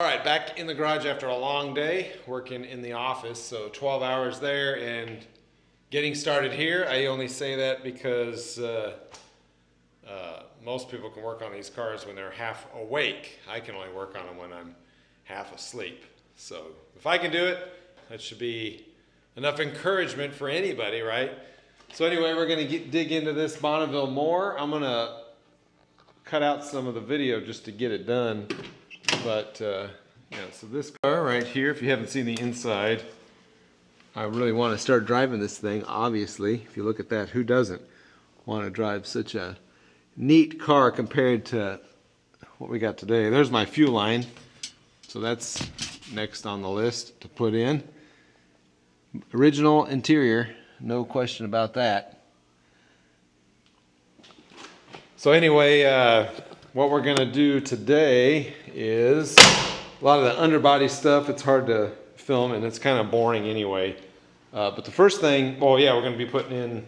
All right, back in the garage after a long day working in the office. So 12 hours there and getting started here. I only say that because most people can work on these cars when they're half awake. I can only work on them when I'm half asleep. So if I can do it, that should be enough encouragement for anybody, right? So anyway, we're going to dig into this Bonneville more. I'm going to cut out some of the video just to get it done. But yeah, so this car right here, if you haven't seen the inside, I really want to start driving this thing, obviously. If you look at that, who doesn't want to drive such a neat car compared to what we got today? There's my fuel line. So that's next on the list to put in. Original interior, no question about that. So anyway, what we're going to do today is a lot of the underbody stuff. It's hard to film and it's kind of boring anyway. But the first thing, well, yeah, we're going to be putting in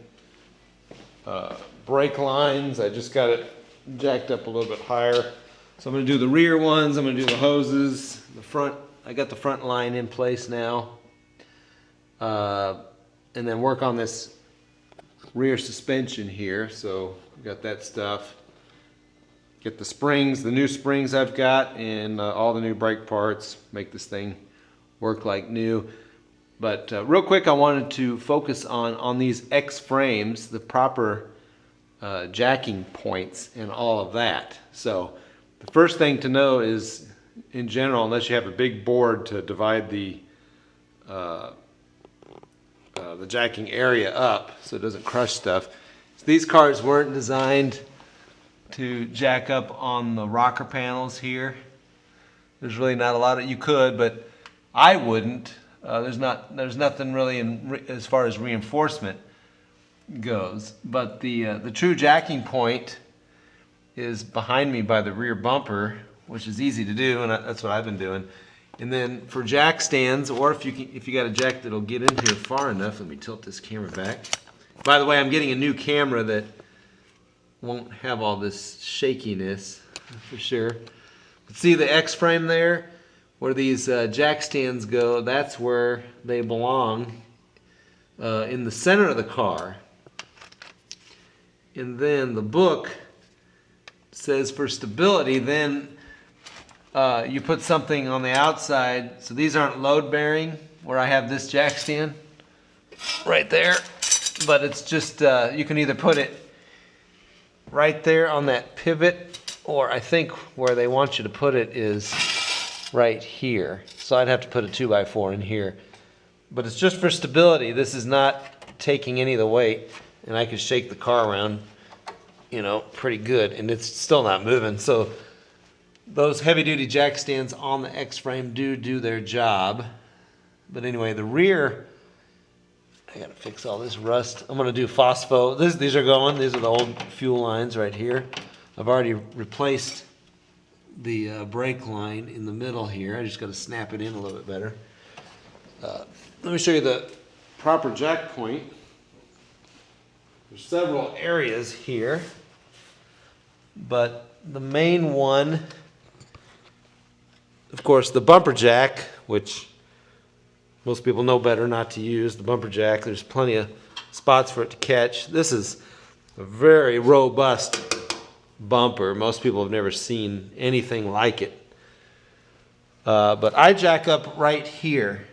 brake lines. I just got it jacked up a little bit higher. So I'm going to do the rear ones. I'm going to do the hoses. The front, I got the front line in place now. And then work on this rear suspension here. So we got that stuff. Get the springs, the new springs I've got, and all the new brake parts. Make this thing work like new. But real quick, I wanted to focus on these X frames, the proper jacking points and all of that. So the first thing to know is, in general, unless you have a big board to divide the jacking area up so it doesn't crush stuff. So these cars weren't designed to jack up on the rocker panels here. There's really not a lot of, you could, but I wouldn't. There's nothing really as far as reinforcement goes. But the true jacking point is behind me by the rear bumper, which is easy to do, and that's what I've been doing. And then for jack stands, or if you got a jack that'll get in here far enough, let me tilt this camera back. By the way, I'm getting a new camera that won't have all this shakiness for sure. But see the X frame there, where these jack stands go? That's where they belong, in the center of the car. And then the book says for stability, then you put something on the outside. So these aren't load bearing, where I have this jack stand right there, but it's just you can either put it right there on that pivot, or I think where they want you to put it is right here. So I'd have to put a 2x4 in here, but it's just for stability. This is not taking any of the weight, and I can shake the car around, you know, pretty good, and it's still not moving. So those heavy-duty jack stands on the X-frame do their job. But anyway, the rear, I gotta fix all this rust. I'm gonna do phospho. These are going. These are the old fuel lines right here. I've already replaced the brake line in the middle here. I just gotta snap it in a little bit better. Let me show you the proper jack point. There's several areas here, but the main one, of course, the bumper jack, which most people know better not to use. The bumper jack, there's plenty of spots for it to catch. This is a very robust bumper. Most people have never seen anything like it. But I jack up right here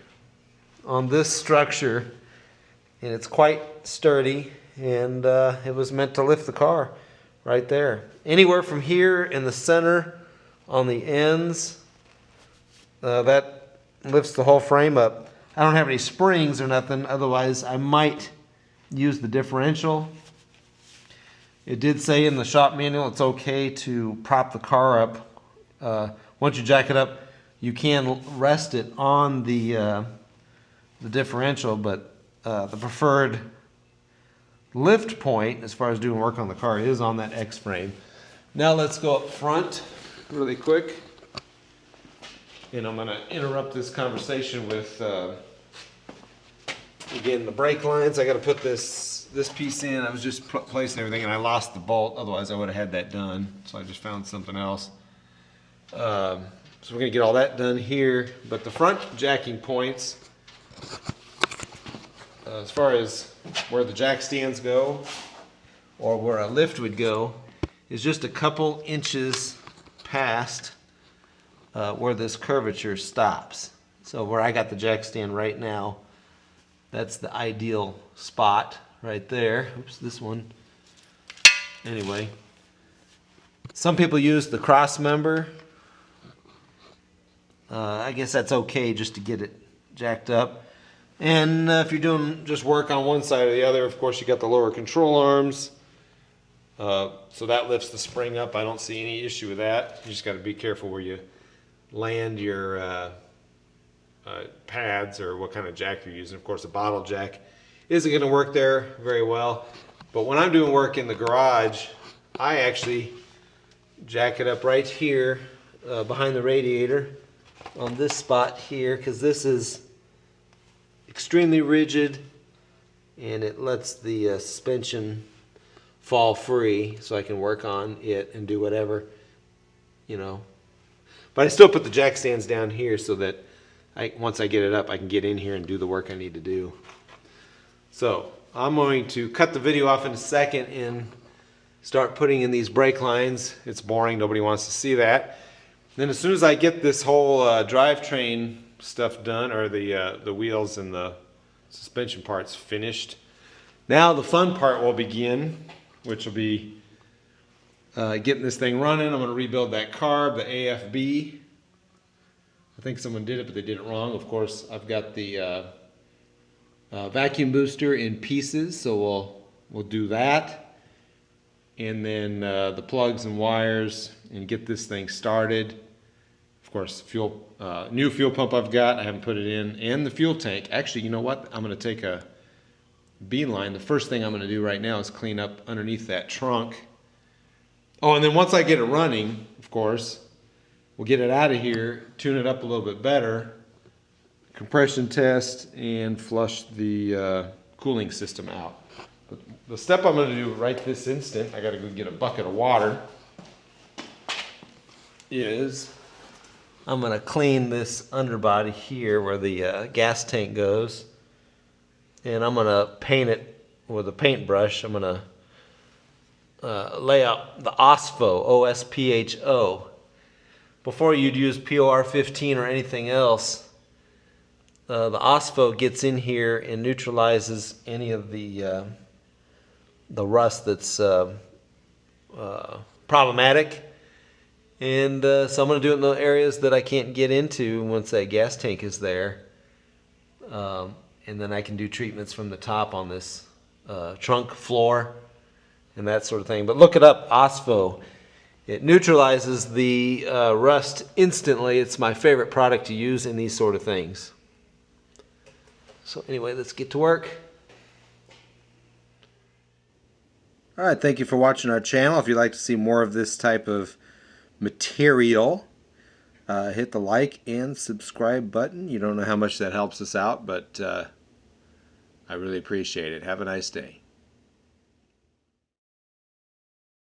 on this structure, and it's quite sturdy, and it was meant to lift the car right there. Anywhere from here in the center on the ends, that lifts the whole frame up. I don't have any springs or nothing, otherwise I might use the differential. It did say in the shop manual it's okay to prop the car up. Once you jack it up, you can rest it on the differential, but the preferred lift point as far as doing work on the car is on that X frame. Now let's go up front really quick. And I'm going to interrupt this conversation with, again, the brake lines. I got to put this piece in. I was just placing everything and I lost the bolt. Otherwise, I would have had that done. So I just found something else. So we're going to get all that done here. But the front jacking points, as far as where the jack stands go, or where a lift would go, is just a couple inches past where this curvature stops. So where I got the jack stand right now, that's the ideal spot right there. Oops, this one. Anyway, some people use the cross member. I guess that's okay just to get it jacked up. And if you're doing just work on one side or the other, of course you got the lower control arms. So that lifts the spring up. I don't see any issue with that. You just got to be careful where you land your pads or what kind of jack you're using. Of course, a bottle jack isn't going to work there very well. But when I'm doing work in the garage, I actually jack it up right here behind the radiator on this spot here, because this is extremely rigid and it lets the suspension fall free, so I can work on it and do whatever, you know. But I still put the jack stands down here so that once I get it up, I can get in here and do the work I need to do. So I'm going to cut the video off in a second and start putting in these brake lines. It's boring, nobody wants to see that. Then as soon as I get this whole drivetrain stuff done, or the wheels and the suspension parts finished, now the fun part will begin, which will be getting this thing running. I'm going to rebuild that carb, the AFB. I think someone did it, but they did it wrong. Of course, I've got the vacuum booster in pieces, so we'll do that. And then the plugs and wires, and get this thing started. Of course, new fuel pump I've got, I haven't put it in, and the fuel tank. Actually, you know what? I'm going to take a beeline. The first thing I'm going to do right now is clean up underneath that trunk. Oh, and then once I get it running, of course, we'll get it out of here, tune it up a little bit better, compression test, and flush the cooling system out. But the step I'm going to do right this instant, I got to go get a bucket of water, is I'm going to clean this underbody here where the gas tank goes, and I'm going to paint it with a paintbrush. I'm going to lay out the OSPHO, O-S-P-H-O. Before you'd use POR-15 or anything else, the OSPHO gets in here and neutralizes any of the rust that's problematic. And so I'm going to do it in the areas that I can't get into once that gas tank is there. And then I can do treatments from the top on this trunk floor and that sort of thing. But look it up, OSPHO. It neutralizes the rust instantly. It's my favorite product to use in these sort of things. So anyway, let's get to work. All right, thank you for watching our channel. If you'd like to see more of this type of material, hit the like and subscribe button. You don't know how much that helps us out, but I really appreciate it. Have a nice day.